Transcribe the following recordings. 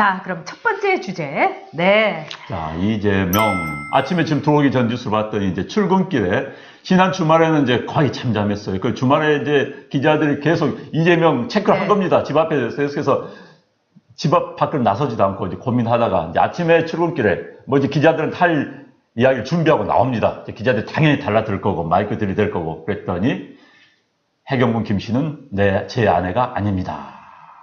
자, 그럼 첫 번째 주제. 네. 자, 이재명. 아침에 지금 들어오기 전 뉴스를 봤더니 이제 출근길에 지난 주말에는 이제 거의 잠잠했어요. 그 주말에 이제 기자들이 계속 이재명 체크를 한 겁니다. 집 앞에 그래서 집 앞 밖을 나서지도 않고 이제 고민하다가 이제 아침에 출근길에 뭐 이제 기자들은 할 이야기를 준비하고 나옵니다. 이제 기자들 당연히 달라들 거고 마이크 들이댈 거고 그랬더니 해경군 김 씨는 제 아내가 아닙니다.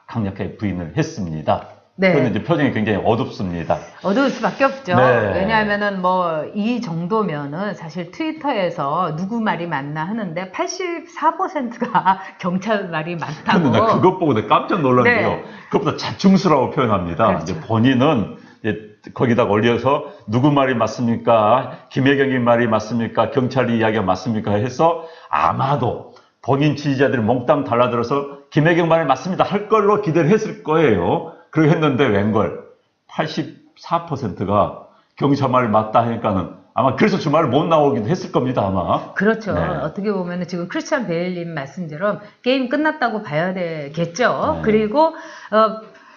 강력하게 부인을 했습니다. 네. 그런데 이제 표정이 굉장히 어둡습니다. 어두울 수밖에 없죠. 네. 왜냐하면은 뭐 이 정도면은 사실 트위터에서 누구 말이 맞나 하는데 84%가 경찰 말이 맞다고. 근데 나 그것 보고 내가 깜짝 놀랐는데요. 네. 그것보다 자충수라고 표현합니다. 그렇죠. 이제 본인은 이제 거기다 올려서 누구 말이 맞습니까? 김혜경님 말이 맞습니까? 경찰 이야기가 맞습니까? 해서 아마도 본인 지지자들이 몽땅 달라들어서 김혜경 말이 맞습니다 할 걸로 기대를 했을 거예요. 그렇게 했는데 웬걸 84%가 경찰 말이 맞다 하니까는 아마 그래서 주말에 못 나오기도 했을 겁니다 아마. 그렇죠. 네. 어떻게 보면 지금 크리스찬 베일님 말씀처럼 게임 끝났다고 봐야 되겠죠. 네. 그리고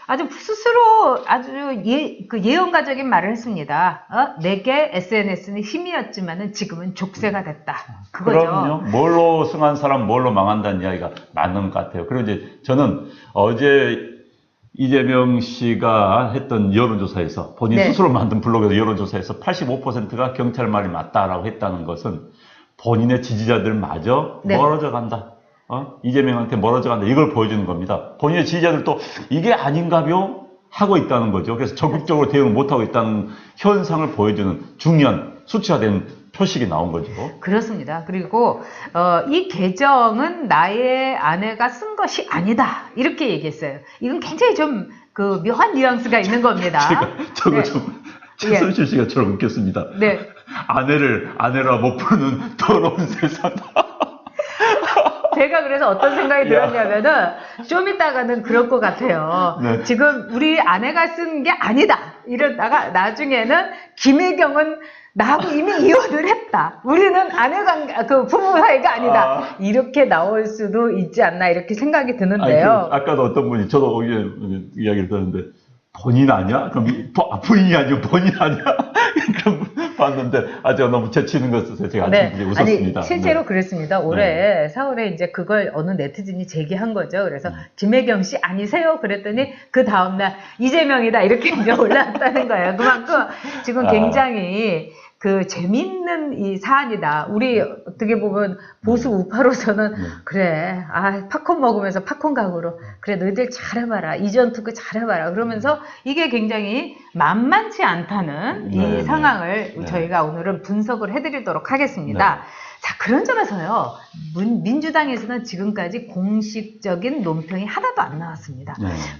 아주 스스로 아주 예언가적인 말을 했습니다. 내게 SNS는 힘이었지만은 지금은 족쇄가 됐다. 그거죠. 그럼요. 뭘로 승한 사람 뭘로 망한다는 이야기가 맞는 것 같아요. 그리고 이제 저는 어제 이재명 씨가 했던 여론조사에서 본인 네. 스스로 만든 블로그에서 여론조사에서 85%가 경찰 말이 맞다라고 했다는 것은 본인의 지지자들마저 네. 멀어져 간다. 이재명한테 멀어져 간다. 이걸 보여주는 겁니다. 본인의 지지자들도 이게 아닌가요? 하고 있다는 거죠. 그래서 적극적으로 대응을 못하고 있다는 현상을 보여주는 중요한 수치화된 표식이 나온 거죠. 그렇습니다. 그리고 이 계정은 나의 아내가 쓴 것이 아니다. 이렇게 얘기했어요. 이건 굉장히 좀 묘한 뉘앙스가 있는 겁니다. 저거 네. 좀 최순실 씨가 저럼 웃겼습니다. 네. 아내라 못 부르는 더러운 세상. 제가 그래서 어떤 생각이 들었냐면은 좀 이따가는 그럴 것 같아요. 네. 지금 우리 아내가 쓴 게 아니다. 이러다가 나중에는 김혜경은 나하고 이미 이혼을 했다. 우리는 부부 사이가 아니다. 이렇게 나올 수도 있지 않나 이렇게 생각이 드는데요. 아까도 어떤 분이 저도 이야기를 들었는데 본인 아니야? 그럼 부인이 아니고 본인 아니야? 그럼 봤는데 제가 너무 재치있는 것 같아서 제가 네. 웃었습니다. 아니 실제로 네. 그랬습니다. 올해 4월에 이제 그걸 어느 네티즌이 제기한 거죠. 그래서 김혜경 씨 아니세요? 그랬더니 그 다음날 이재명이다 이렇게 이제 올라왔다는 거예요. 그만큼 지금 굉장히 재밌는 이 사안이다. 우리 어떻게 보면 보수 우파로서는 그래, 팝콘 먹으면서 팝콘 각으로 그래 너희들 잘해봐라. 이전 투구 잘해봐라. 그러면서 이게 굉장히 만만치 않다는 이 상황을 저희가 오늘은 분석을 해드리도록 하겠습니다. 자, 그런 점에서요, 민주당에서는 지금까지 공식적인 논평이 하나도 안 나왔습니다.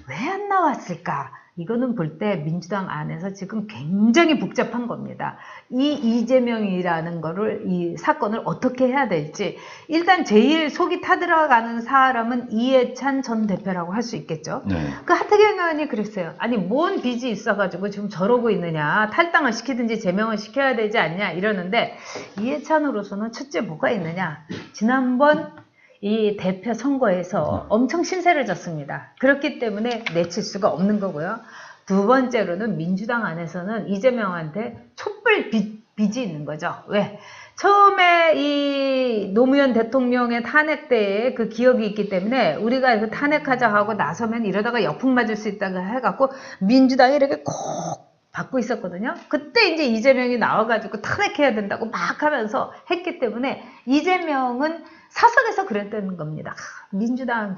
왜 안 나왔을까? 이거는 볼 때 민주당 안에서 지금 굉장히 복잡한 겁니다. 이 이재명이라는 이 사건을 어떻게 해야 될지. 일단 제일 속이 타들어가는 사람은 이해찬 전 대표라고 할 수 있겠죠. 하태경 의원이 그랬어요. 아니, 뭔 빚이 있어가지고 지금 저러고 있느냐. 탈당을 시키든지 제명을 시켜야 되지 않냐. 이러는데, 이해찬으로서는 첫째 뭐가 있느냐. 지난번 이 대표 선거에서 엄청 신세를 졌습니다. 그렇기 때문에 내칠 수가 없는 거고요. 두 번째로는 민주당 안에서는 이재명한테 촛불 빚이 있는 거죠. 왜? 처음에 이 노무현 대통령의 탄핵 때에 그 기억이 있기 때문에 우리가 그 탄핵하자 하고 나서면 이러다가 역풍 맞을 수 있다고 해갖고 민주당이 이렇게 콕 받고 있었거든요. 그때 이제 이재명이 나와가지고 탄핵해야 된다고 막 하면서 했기 때문에 이재명은 사석에서 그랬다는 겁니다. 민주당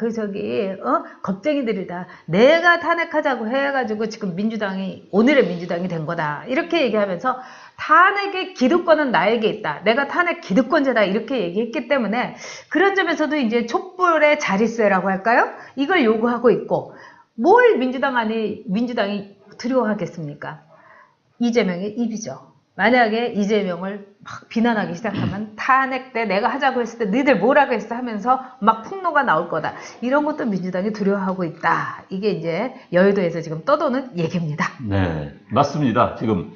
겁쟁이들이다. 내가 탄핵하자고 해가지고 지금 오늘의 민주당이 된 거다. 이렇게 얘기하면서 탄핵의 기득권은 나에게 있다. 내가 탄핵 기득권자다. 이렇게 얘기했기 때문에 그런 점에서도 이제 촛불의 자릿세라고 할까요? 이걸 요구하고 있고 뭘 민주당이 두려워하겠습니까? 이재명의 입이죠. 만약에 이재명을 막 비난하기 시작하면 탄핵 때 내가 하자고 했을 때 너희들 뭐라고 했어 하면서 막 풍노가 나올 거다. 이런 것도 민주당이 두려워하고 있다. 이게 이제 여의도에서 지금 떠도는 얘기입니다. 네, 맞습니다. 지금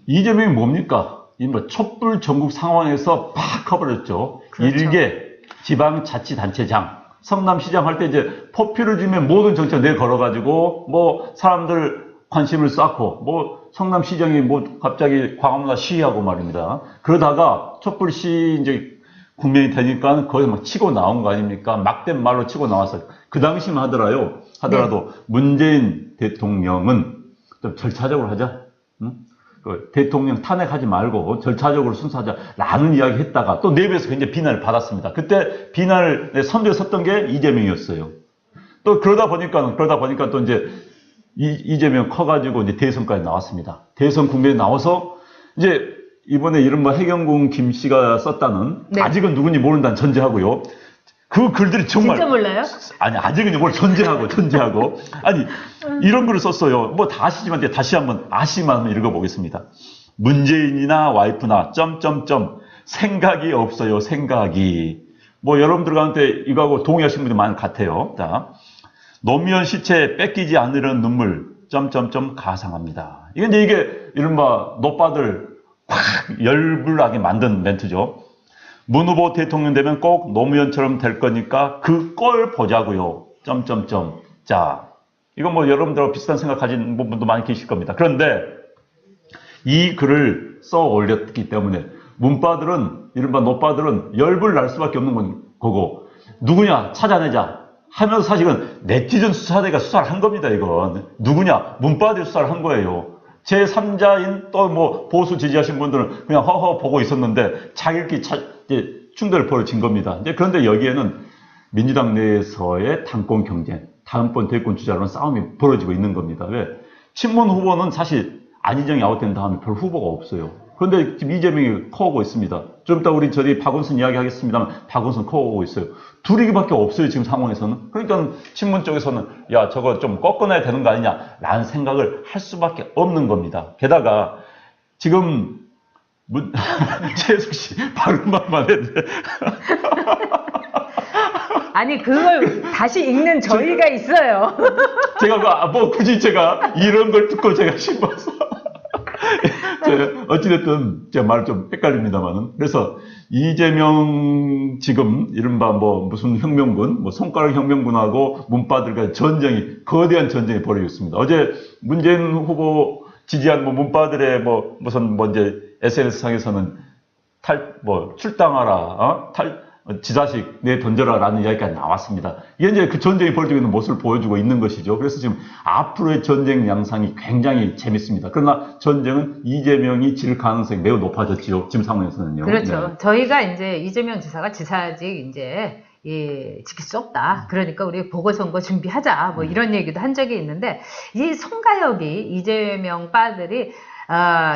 이재명이 뭡니까? 촛불 전국 상황에서 팍 커버렸죠. 그렇죠. 일개 지방자치단체장, 성남시장 할 때 이제 포퓰리즘의 모든 정책 내걸어가지고 사람들 관심을 쌓고, 뭐, 성남시장이 뭐, 갑자기 광화문에 시위하고 말입니다. 그러다가 촛불시 이제 국면이 되니까 거의 막 치고 나온 거 아닙니까? 막된 말로 치고 나왔어요. 그 당시만 하더라도 네. 문재인 대통령은 좀 절차적으로 하자. 응? 그 대통령 탄핵하지 말고 절차적으로 순서하자라는 이야기 했다가 또 내부에서 굉장히 비난을 받았습니다. 그때 비난을 선두에 섰던 게 이재명이었어요. 또 그러다 보니까 또 이제 이재명 커가지고 이제 대선까지 나왔습니다. 대선 국면에 나와서 이제 이번에 이른바 해경궁 김 씨가 썼다는 네. 아직은 누군지 모른다는 전제하고요. 그 글들이 정말 진짜 몰라요? 아니 아직은 뭘 전제하고 아니 이런 글을 썼어요. 뭐 다 아시지만 다시 한번 아시면 한번 읽어보겠습니다. 문재인이나 와이프나 점점점 생각이 없어요. 생각이 뭐 여러분들 가운데 이거하고 동의하시는 분들이 많은 것 같아요. 자, 노무현 시체 뺏기지 않으려는 눈물 점점점 가상합니다. 이게 이른바 노빠들 확 열불나게 만든 멘트죠. 문 후보 대통령 되면 꼭 노무현처럼 될 거니까 그 꼴 보자고요. 점점점. 자, 이건 뭐 여러분들하고 비슷한 생각 가진 분도 많이 계실 겁니다. 그런데 이 글을 써 올렸기 때문에 문빠들은 이른바 노빠들은 열불 날 수밖에 없는 거고 누구냐 찾아내자 하면서 사실은 네티즌 수사대가 수사를 한 겁니다. 이건 누구냐 문빠들이 수사를 한 거예요. 제3자인 또 뭐 보수 지지하신 분들은 그냥 허허 보고 있었는데 자기들끼리 충돌이 벌어진 겁니다. 이제 그런데 여기에는 민주당 내에서의 당권 경쟁, 다음번 대권 주자로는 싸움이 벌어지고 있는 겁니다. 왜? 친문 후보는 사실 안희정이 아웃된 다음에 별 후보가 없어요. 그런데 지금 이재명이 커오고 있습니다. 좀 이따 우리 박원순 이야기 하겠습니다만 박원순 커오고 있어요. 둘이밖에 없어요. 지금 상황에서는. 그러니까 친문 쪽에서는 야 저거 좀 꺾어내야 되는 거 아니냐라는 생각을 할 수밖에 없는 겁니다. 게다가 지금 최혜숙 씨 발음만 했는데 아니 그걸 다시 읽는 저희가 있어요. 제가 뭐 굳이 제가 이런 걸 듣고 제가 싶어서 어찌됐든 제가 말 좀 헷갈립니다만은 그래서 이재명 지금 이른바 뭐 무슨 혁명군 뭐 손가락 혁명군하고 문빠들과 거대한 전쟁이 벌어지고 있습니다. 어제 문재인 후보 지지한 뭐 문빠들의 뭐 무슨 뭐 이제 SNS 상에서는 출당하라 지자식 내 던져라라는 이야기가 나왔습니다. 이게 이제 그 전쟁이 벌어지고 있는 모습을 보여주고 있는 것이죠. 그래서 지금 앞으로의 전쟁 양상이 굉장히 재밌습니다. 그러나 전쟁은 이재명이 질 가능성이 매우 높아졌죠. 지금 상황에서는요. 그렇죠. 네. 저희가 이제 이재명 지사가 지사직 이제 지킬 수 없다. 그러니까 우리 보궐선거 준비하자. 뭐 이런 얘기도 한 적이 있는데 이 송가혁이 이재명 빠들이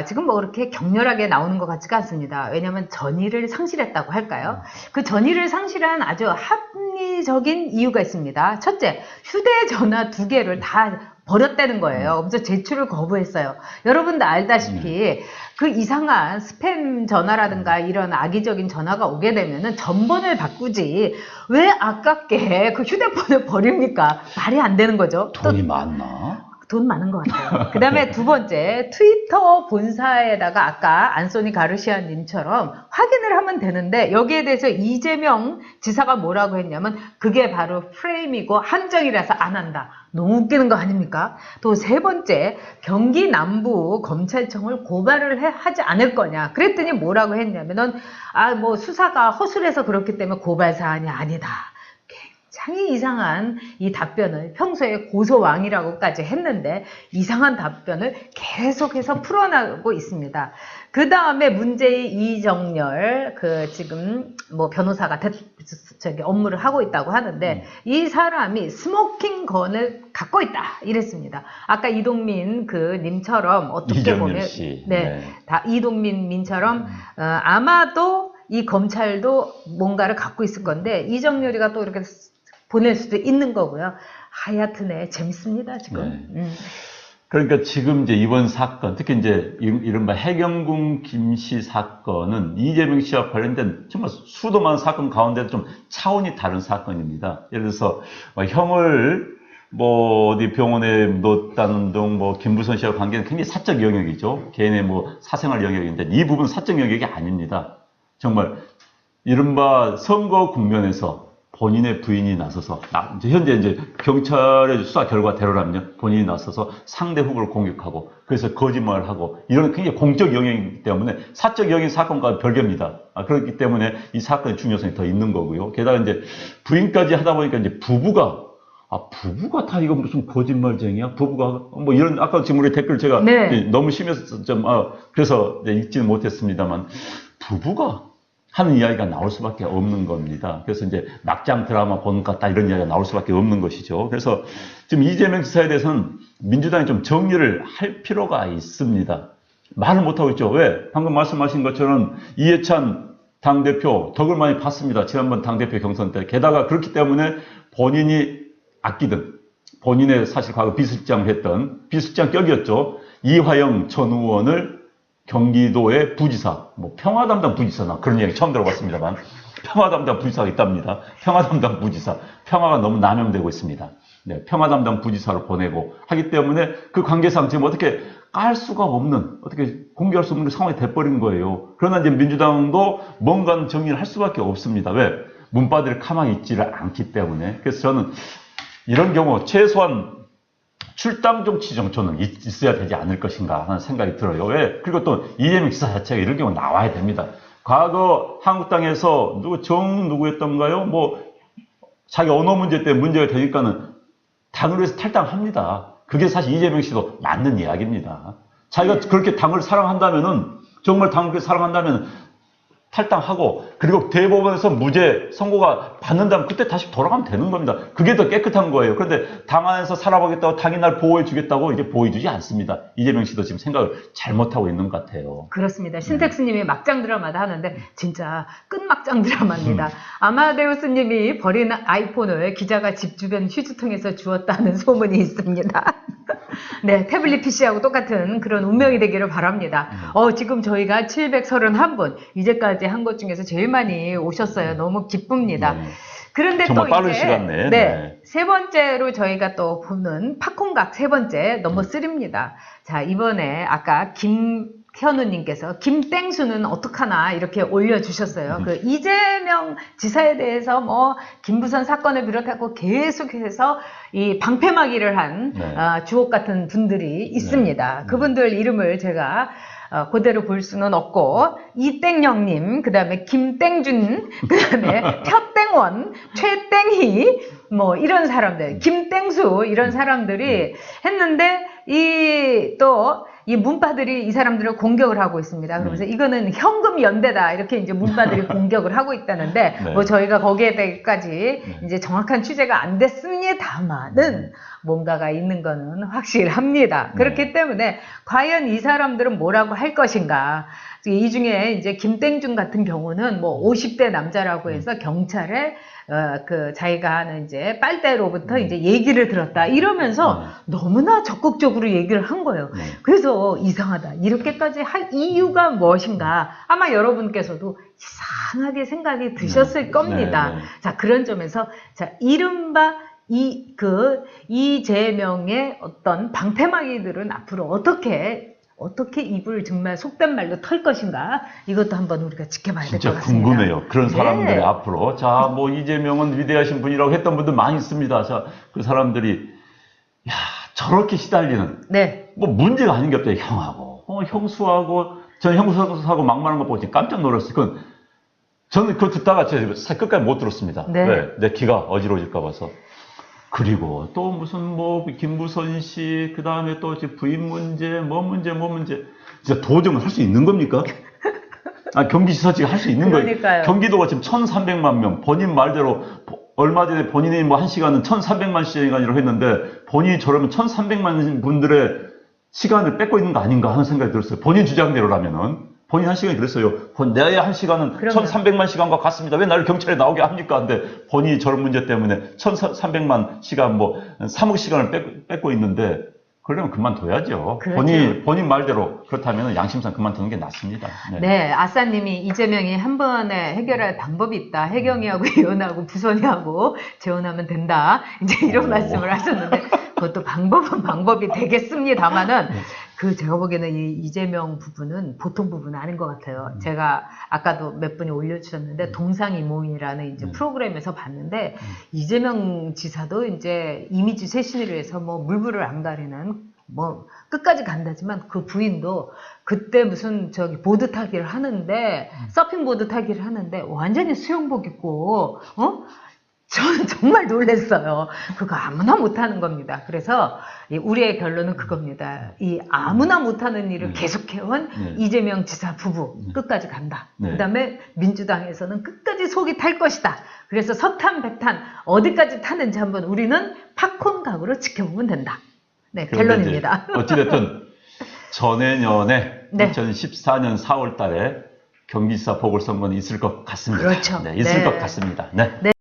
지금 뭐 그렇게 격렬하게 나오는 것 같지가 않습니다. 왜냐하면 전의를 상실했다고 할까요? 그 전의를 상실한 아주 합리적인 이유가 있습니다. 첫째, 휴대전화 2개를 다 버렸다는 거예요. 그래서 제출을 거부했어요. 여러분도 알다시피 그 이상한 스팸 전화라든가 이런 악의적인 전화가 오게 되면은 전번을 바꾸지 왜 아깝게 그 휴대폰을 버립니까? 말이 안 되는 거죠. 돈이 많나? 돈 많은 것 같아요. 그 다음에 두 번째, 트위터 본사에다가 아까 안소니 가르시아 님처럼 확인을 하면 되는데 여기에 대해서 이재명 지사가 뭐라고 했냐면 그게 바로 프레임이고 함정이라서 안 한다. 너무 웃기는 거 아닙니까? 또 세 번째, 경기 남부 검찰청을 고발을 하지 않을 거냐. 그랬더니 뭐라고 했냐면은 뭐 수사가 허술해서 그렇기 때문에 고발 사안이 아니다. 굉장히 이상한 이 답변을 평소에 고소왕이라고까지 했는데 이상한 답변을 계속해서 풀어나가고 있습니다. 그 다음에 문제의 이정열 지금 뭐 변호사가 업무를 하고 있다고 하는데 이 사람이 스모킹 건을 갖고 있다 이랬습니다. 아까 이동민 님처럼 어떻게 보면 이동민 민처럼 아마도 이 검찰도 뭔가를 갖고 있을 건데 이정열이가 또 이렇게 보낼 수도 있는 거고요. 하여튼에 재밌습니다, 지금. 네. 그러니까 지금 이제 이번 사건, 특히 이제 이른바 해경궁 김씨 사건은 이재명 씨와 관련된 정말 수도 많은 사건 가운데도 좀 차원이 다른 사건입니다. 예를 들어서 형을 어디 병원에 넣었다는 등 김부선 씨와 관계는 굉장히 사적 영역이죠. 개인의 사생활 영역인데 이 부분은 사적 영역이 아닙니다. 정말 이른바 선거 국면에서 본인의 부인이 나서서 이제 현재 이제 경찰의 수사 결과대로라면요, 본인이 나서서 상대 후보를 공격하고 그래서 거짓말을 하고 이런 굉장히 공적 영역이기 때문에 사적 영역 사건과 별개입니다. 그렇기 때문에 이 사건의 중요성이 더 있는 거고요. 게다가 이제 부인까지 하다 보니까 이제 부부가 다 이거 무슨 거짓말쟁이야? 부부가 뭐 이런 아까 지금 우리 댓글 제가 네. 너무 심해서 좀 그래서 읽지는 못했습니다만 부부가 하는 이야기가 나올 수밖에 없는 겁니다. 그래서 이제 막장 드라마 보는 것 같다 이런 이야기가 나올 수밖에 없는 것이죠. 그래서 지금 이재명 지사에 대해서는 민주당이 좀 정리를 할 필요가 있습니다. 말을 못하고 있죠. 왜? 방금 말씀하신 것처럼 이해찬 당대표 덕을 많이 봤습니다. 지난번 당대표 경선 때. 게다가 그렇기 때문에 본인이 아끼던 본인의 사실 과거 비서실장을 했던 비서실장격이었죠. 이화영 전 의원을 경기도의 부지사, 뭐 평화담당 부지사나 그런 얘기 처음 들어봤습니다만 평화담당 부지사가 있답니다. 평화담당 부지사. 평화가 너무 남용되고 있습니다. 네, 평화담당 부지사를 보내고 하기 때문에 그 관계상 지금 어떻게 깔 수가 없는, 어떻게 공개할 수 없는 상황이 돼버린 거예요. 그러나 이제 민주당도 뭔가 정리를 할 수밖에 없습니다. 왜? 문바들이 가만히 있지를 않기 때문에. 그래서 저는 이런 경우 최소한 출당 정치 정초는 있어야 되지 않을 것인가 하는 생각이 들어요. 왜? 그리고 또 이재명 지사 자체가 이런 경우 나와야 됩니다. 과거 한국당에서 누구였던가요? 뭐 자기 언어 문제 때문에 문제가 되니까는 당을 위해서 탈당합니다. 그게 사실 이재명 씨도 맞는 이야기입니다. 자기가 그렇게 당을 사랑한다면은 정말 당을 그렇게 사랑한다면 탈당하고 그리고 대법원에서 무죄 선고가 받는다면 그때 다시 돌아가면 되는 겁니다. 그게 더 깨끗한 거예요. 그런데 당 안에서 살아보겠다고 당이 날 보호해 주겠다고 이제 보호해주지 않습니다. 이재명 씨도 지금 생각을 잘못하고 있는 것 같아요. 그렇습니다. 신택스님이 막장 드라마다 하는데 진짜 끝막장 드라마입니다. 아마데우스님이 버린 아이폰을 기자가 집 주변 휴지통에서 주웠다는 소문이 있습니다. 네, 태블릿 PC하고 똑같은 그런 운명이 되기를 바랍니다. 지금 저희가 731분 이제까지 한 것 중에서 제일 많이 오셨어요. 너무 기쁩니다. 네. 그런데 정말 또 빠른 이제 시간 내에. 네, 세 번째로 저희가 또 보는 팝콘각 세 번째 넘버 3입니다. 자, 이번에 아까 김현우님께서 김땡수는 어떡하나 이렇게 올려주셨어요. 그 이재명 지사에 대해서 뭐 김부선 사건을 비롯하고 계속해서 이 방패막이를 한 네. 주옥 같은 분들이 있습니다. 그분들 이름을 제가 그대로 볼 수는 없고 이땡영님, 그 다음에 김땡준, 그 다음에 펴땡원, 최땡희 뭐 이런 사람들, 김땡수 이런 사람들이 했는데 이 문파들이 이 사람들을 공격을 하고 있습니다. 그러면서 이거는 현금 연대다 이렇게 이제 문파들이 공격을 하고 있다는데 네. 뭐 저희가 거기에 대해까지 이제 정확한 취재가 안 됐습니다만은 뭔가가 있는 거는 확실합니다. 그렇기 때문에 과연 이 사람들은 뭐라고 할 것인가? 이 중에 이제 김땡준 같은 경우는 뭐 50대 남자라고 해서 경찰에 그 자기가 하는 이제 빨대로부터 이제 얘기를 들었다 이러면서 너무나 적극적으로 얘기를 한 거예요. 그래서 이상하다. 이렇게까지 할 이유가 무엇인가? 아마 여러분께서도 이상하게 생각이 드셨을 겁니다. 네. 자, 그런 점에서 자, 이른바 이재명의 어떤 방패막이들은 앞으로 어떻게 입을 정말 속된 말로 털 것인가? 이것도 한번 우리가 지켜봐야 될 것 진짜 같습니다. 궁금해요. 그런 사람들이 네. 앞으로. 자, 뭐 이재명은 위대하신 분이라고 했던 분들 많이 있습니다. 자, 그 사람들이 야, 저렇게 시달리는. 네. 뭐 문제가 아닌 게 없다. 형하고, 형수하고, 저는 형수하고 막말하는 거 보고 지금 깜짝 놀랐어요. 저는 그거 듣다가 제가 끝까지 못 들었습니다. 네. 왜? 내 귀가 어지러질까 봐서. 그리고 또 무슨 뭐 김부선 씨, 그 다음에 또 부인 문제, 뭐 문제. 진짜 도정을 할 수 있는 겁니까? 경기지사직을 할 수 있는 그러니까요. 거예요. 경기도가 지금 1,300만 명, 본인 말대로 얼마 전에 본인이 뭐 한 시간은 1,300만 시간이라고 했는데 본인이 저러면 1,300만 분들의 시간을 뺏고 있는 거 아닌가 하는 생각이 들었어요. 본인 주장대로라면은. 본인 한 시간이 그랬어요. 내의 한 시간은 그럼요. 1,300만 시간과 같습니다. 왜 나를 경찰에 나오게 합니까? 근데 본인이 저런 문제 때문에 1,300만 시간, 뭐 3억 시간을 뺏고 있는데 그러려면 그만둬야죠. 그렇죠. 본인 말대로 그렇다면 양심상 그만두는 게 낫습니다. 네, 아싸님이 이재명이 한 번에 해결할 방법이 있다. 해경이하고 이혼하고 부선이하고 재혼하면 된다. 이제 이런 말씀을 하셨는데 그것도 방법은 방법이 되겠습니다만은 제가 보기에는 이 이재명 부부는 보통 부부는 아닌 것 같아요. 제가 아까도 몇 분이 올려주셨는데 동상이몽이라는 이제 프로그램에서 봤는데 이재명 지사도 이제 이미지 쇄신을 위해서 뭐 물불을 안 가리는 뭐 끝까지 간다지만 그 부인도 그때 무슨 저기 보드 타기를 하는데 서핑 보드 타기를 하는데 완전히 수영복 입고 저는 정말 놀랐어요. 그거 아무나 못하는 겁니다. 그래서 우리의 결론은 그겁니다. 이 아무나 못하는 일을 계속해온 이재명 지사 부부 끝까지 간다. 그다음에 민주당에서는 끝까지 속이 탈 것이다. 그래서 석탄, 백탄 어디까지 타는지 한번 우리는 팝콘 각으로 지켜보면 된다. 네, 결론입니다. 어찌됐든 전해년에 네. 2014년 4월 달에 경기지사 보궐선거는 있을 것 같습니다. 그렇죠. 네, 있을 네. 것 같습니다. 네. 네.